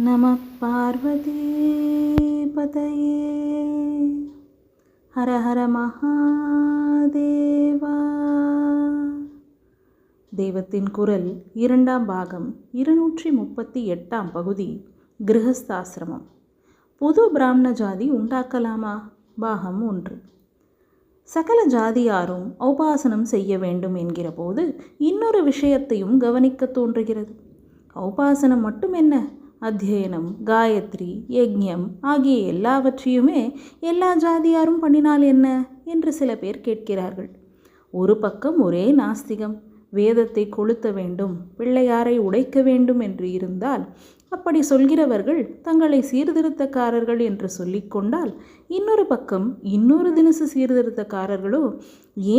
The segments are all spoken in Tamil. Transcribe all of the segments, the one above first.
நம பார்வதி பதையே ஹர ஹர மகாதேவா. தெய்வத்தின் குரல் 2ஆம் பாகம் 238ஆம் பகுதி. கிரகஸ்தாசிரமம். புது பிராமண ஜாதி உண்டாக்கலாமா? பாகம் 1. சகல ஜாதியாரும் ஔபாசனம் செய்ய வேண்டும் என்கிற போது இன்னொரு விஷயத்தையும் கவனிக்க தோன்றுகிறது. ஔபாசனம் மட்டும் என்ன, அத்தியனம், காயத்ரி, யஜ்ஞம் ஆகிய எல்லாவற்றையுமே எல்லா ஜாதியாரும் பண்ணினால் என்ன என்று சில பேர் கேட்கிறார்கள். ஒரு பக்கம் ஒரே நாஸ்திகம், வேதத்தை கொளுத்த வேண்டும், பிள்ளையாரை உடைக்க வேண்டும் என்று இருந்தால் அப்படி சொல்கிறவர்கள் தங்களை சீர்திருத்தக்காரர்கள் என்று சொல்லிக்கொண்டால், இன்னொரு பக்கம் இன்னொரு தினசு சீர்திருத்தக்காரர்களோ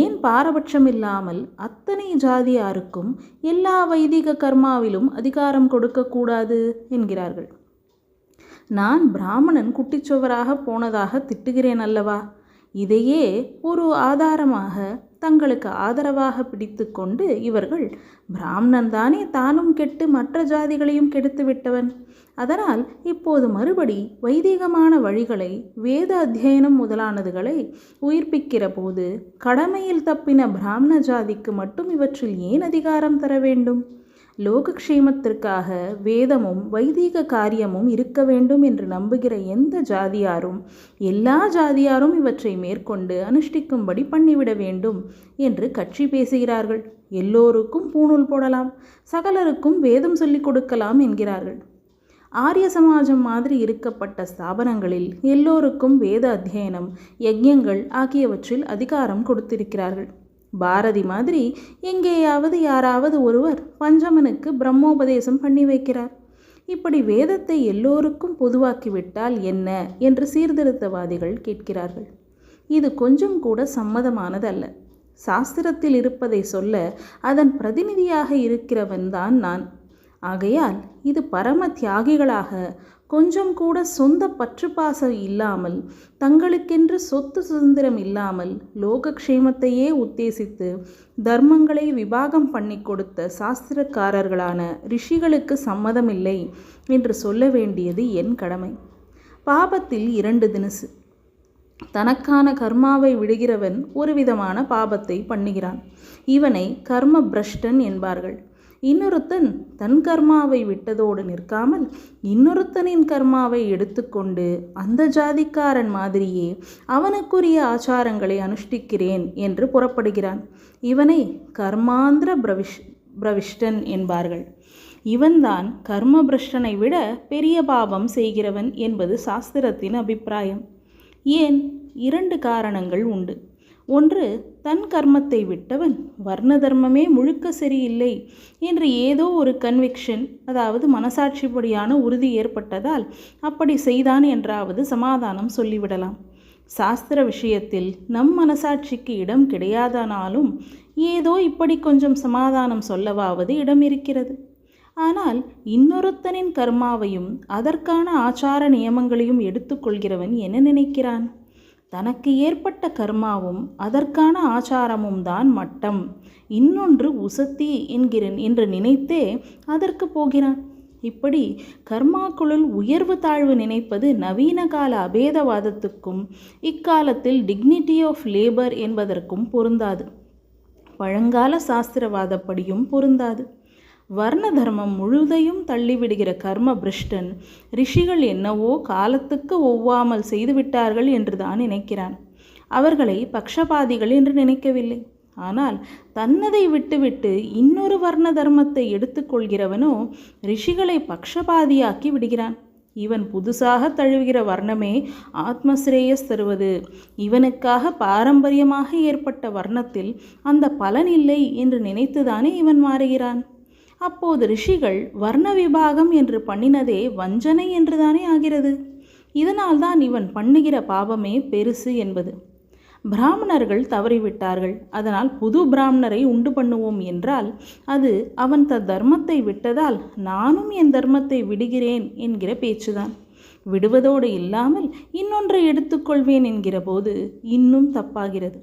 ஏன் பாரபட்சம் இல்லாமல் அத்தனை ஜாதியாருக்கும் எல்லா வைதிக கர்மாவிலும் அதிகாரம் கொடுக்கக்கூடாது என்கிறார்கள். நான் பிராமணன் குட்டிச்சுவராக போனதாக திட்டுகிறேன் அல்லவா? இதையே ஒரு ஆதாரமாக தங்களுக்கு ஆதரவாக பிடித்து கொண்டு இவர்கள் பிராமணன் தானே தானும் கெட்டு மற்ற ஜாதிகளையும் கெடுத்து விட்டவன், அதனால் இப்போது மறுபடி வைதிகமான வழிகளை, வேத அத்தியனம் முதலானதுகளை உயிர்ப்பிக்கிற போது கடமையில் தப்பின பிராமண ஜாதிக்கு மட்டும் இவற்றில் ஏன் அதிகாரம் தர வேண்டும்? லோகக்ஷேமத்திற்காக வேதமும் வைதிக காரியமும் இருக்க வேண்டும் என்று நம்புகிற எந்த ஜாதியாரும் எல்லா ஜாதியாரும் இவற்றை மேற்கொண்டு அனுஷ்டிக்கும்படி பண்ணிவிட வேண்டும் என்று கட்சி பேசுகிறார்கள். எல்லோருக்கும் பூணூல் போடலாம், சகலருக்கும் வேதம் சொல்லிக் கொடுக்கலாம் என்கிறார்கள். ஆரிய சமாஜம் மாதிரி இருக்கப்பட்ட ஸ்தாபனங்களில் எல்லோருக்கும் வேத அத்தியனம், யஜ்ஞங்கள் ஆகியவற்றில் அதிகாரம் கொடுத்திருக்கிறார்கள். பாரதி மாதிரி எங்கேயாவது யாராவது ஒருவர் பஞ்சமனுக்கு பிரம்மோபதேசம் பண்ணி வைக்கிறார். இப்படி வேதத்தை எல்லோருக்கும் பொதுவாக்கிவிட்டால் என்ன என்று சீர்திருத்தவாதிகள் கேட்கிறார்கள். இது கொஞ்சம் கூட சம்மதமானதல்ல. சாஸ்திரத்தில் இருப்பதை சொல்ல அதன் பிரதிநிதியாக இருக்கிறவன் தான் நான். ஆகையால் இது பரம தியாகிகளாக கொஞ்சம் கூட சொந்த பற்றுப்பாசம் இல்லாமல், தங்களுக்கென்று சொத்து சுதந்திரம் இல்லாமல் லோகக்ஷேமத்தையே உத்தேசித்து தர்மங்களை விபாகம் பண்ணி கொடுத்த சாஸ்திரக்காரர்களான ரிஷிகளுக்கு சம்மதமில்லை என்று சொல்ல வேண்டியது என் கடமை. பாபத்தில் 2 தினசு. தனக்கான கர்மாவை விடுகிறவன் ஒரு விதமான பாபத்தை பண்ணுகிறான். இவனை கர்ம பிரஷ்டன் என்பார்கள். இன்னொருத்தன் தன் கர்மாவை விட்டதோடு நிற்காமல் இன்னொருத்தனின் கர்மாவை எடுத்துக்கொண்டு அந்த ஜாதிக்காரன் மாதிரியே அவனுக்குரிய ஆச்சாரங்களை அனுஷ்டிக்கிறேன் என்று புறப்படுகிறான். இவனை கர்மாந்திர பிரவிஷ்டன் என்பார்கள். இவன்தான் கர்ம பிரஷ்டனை விட பெரிய பாபம் செய்கிறவன் என்பது சாஸ்திரத்தின் அபிப்பிராயம். ஏன்? 2 காரணங்கள் உண்டு. ஒன்று, தன் கர்மத்தை விட்டவன் வர்ண தர்மமே முழுக்க சரியில்லை என்று ஏதோ ஒரு கன்விக்ஷன், அதாவது மனசாட்சிப்படியான உறுதி ஏற்பட்டதால் அப்படி செய்தான் என்றாவது சமாதானம் சொல்லிவிடலாம். சாஸ்திர விஷயத்தில் நம் மனசாட்சிக்கு இடம் கிடையாதனாலும் ஏதோ இப்படி கொஞ்சம் சமாதானம் சொல்லவாவது இடம் இருக்கிறது. ஆனால் இன்னொருத்தனின் கர்மாவையும் அதற்கான ஆச்சார நியமங்களையும் எடுத்துக்கொள்கிறவன் என்ன நினைக்கிறான்? தனக்கு ஏற்பட்ட கர்மாவும் அதற்கான ஆச்சாரமும் தான் மட்டம், இன்னொன்று உசத்தி என்று நினைத்தே அதற்கு போகிறான். இப்படி கர்மாக்களுள் உயர்வு தாழ்வு நினைப்பது நவீன கால அபேதவாதத்துக்கும் இக்காலத்தில் டிக்னிட்டி ஆஃப் லேபர் என்பதற்கும் பொருந்தாது. பழங்கால சாஸ்திரவாதப்படியும் பொருந்தாது. வர்ண தர்மம் முழுதையும் தள்ளிவிடுகிற கர்ம பிரஷ்டன் ரிஷிகள் என்னவோ காலத்துக்கு ஒவ்வாமல் செய்துவிட்டார்கள் என்று தான் நினைக்கிறான். அவர்களை பக்ஷபாதிகள் என்று நினைக்கவில்லை. ஆனால் தன்னதை விட்டுவிட்டு இன்னொரு வர்ண தர்மத்தை எடுத்துக்கொள்கிறவனோ ரிஷிகளை பக்ஷபாதியாக்கி விடுகிறான். இவன் புதுசாக தழுவுகிற வர்ணமே ஆத்மஸ்ரேயஸ் தருவது, இவனுக்காக பாரம்பரியமாக ஏற்பட்ட வர்ணத்தில் அந்த பலன் இல்லை என்று நினைத்துதானே இவன் மாறுகிறான். அப்போது ரிஷிகள் வர்ண விபாகம் என்று பண்ணினதே வஞ்சனை என்றுதானே ஆகிறது. இதனால்தான் இவன் பண்ணுகிற பாவமே பெருசு என்பது. பிராமணர்கள் தவறிவிட்டார்கள், அதனால் புது பிராமணரை உண்டு பண்ணுவோம் என்றால் அது அவன் தர்மத்தை விட்டதால் நானும் என் தர்மத்தை விடுகிறேன் என்கிற பேச்சுதான். விடுவதோடு இல்லாமல் இன்னொன்றை எடுத்துக்கொள்வேன் என்கிற போது இன்னும் தப்பாகிறது.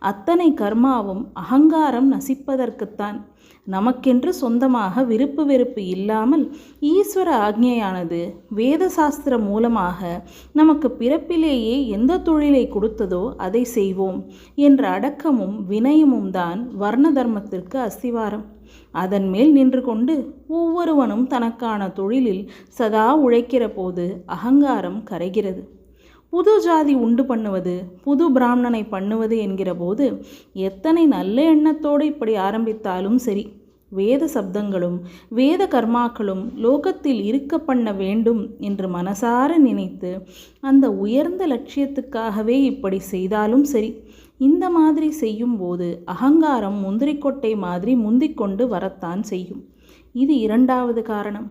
அத்தனை கர்மாவும் அகங்காரம் நசிப்பதற்குத்தான். நமக்கென்று சொந்தமாக விருப்பு வெறுப்பு இல்லாமல் ஈஸ்வர ஆக்ஞையானது வேத சாஸ்திரம் மூலமாக நமக்கு பிறப்பிலேயே எந்த தொழிலை கொடுத்ததோ அதை செய்வோம் என்ற அடக்கமும் வினயமும் தான் வர்ண தர்மத்திற்கு அஸ்திவாரம். அதன் மேல் நின்று கொண்டு ஒவ்வொருவனும் தனக்கான தொழிலில் சதா உழைக்கிற போது அகங்காரம் கரைகிறது. புது ஜாதி உண்டு பண்ணுவது, புது பிராமணனை பண்ணுவது என்கிற போது எத்தனை நல்ல எண்ணத்தோடு இப்படி ஆரம்பித்தாலும் சரி, வேத சப்தங்களும் வேத கர்மாக்களும் லோகத்தில் இருக்க பண்ண வேண்டும் என்று மனசார நினைத்து அந்த உயர்ந்த லட்சியத்துக்காகவே இப்படி செய்தாலும் சரி, இந்த மாதிரி செய்யும்போது அகங்காரம் முந்திரிக்கொட்டை மாதிரி முந்திக்கொண்டு வரத்தான் செய்யும். இது இரண்டாவது காரணம்.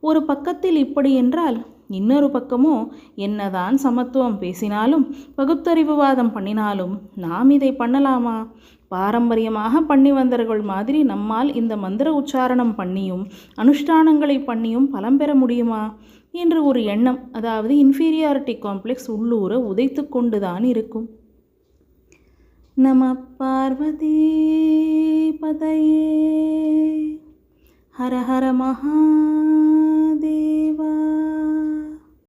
ஒரு பக்கத்தில் இப்படி என்றால், இன்னொரு பக்கமோ என்னதான் சமத்துவம் பேசினாலும் பகுத்தறிவுவாதம் பண்ணினாலும் நாம் இதை பண்ணலாமா? பாரம்பரியமாக பண்ணி வந்தவர்கள் மாதிரி நம்மால் இந்த மந்திர உச்சாரணம் பண்ணியும் அனுஷ்டானங்களை பண்ணியும் பலம் பெற முடியுமா என்று ஒரு எண்ணம், அதாவது இன்ஃபீரியாரிட்டி காம்ப்ளெக்ஸ் உள்ளூர உதைத்து கொண்டுதான் இருக்கும். நம பார்வதி பதையே. ஹர ஹர மகா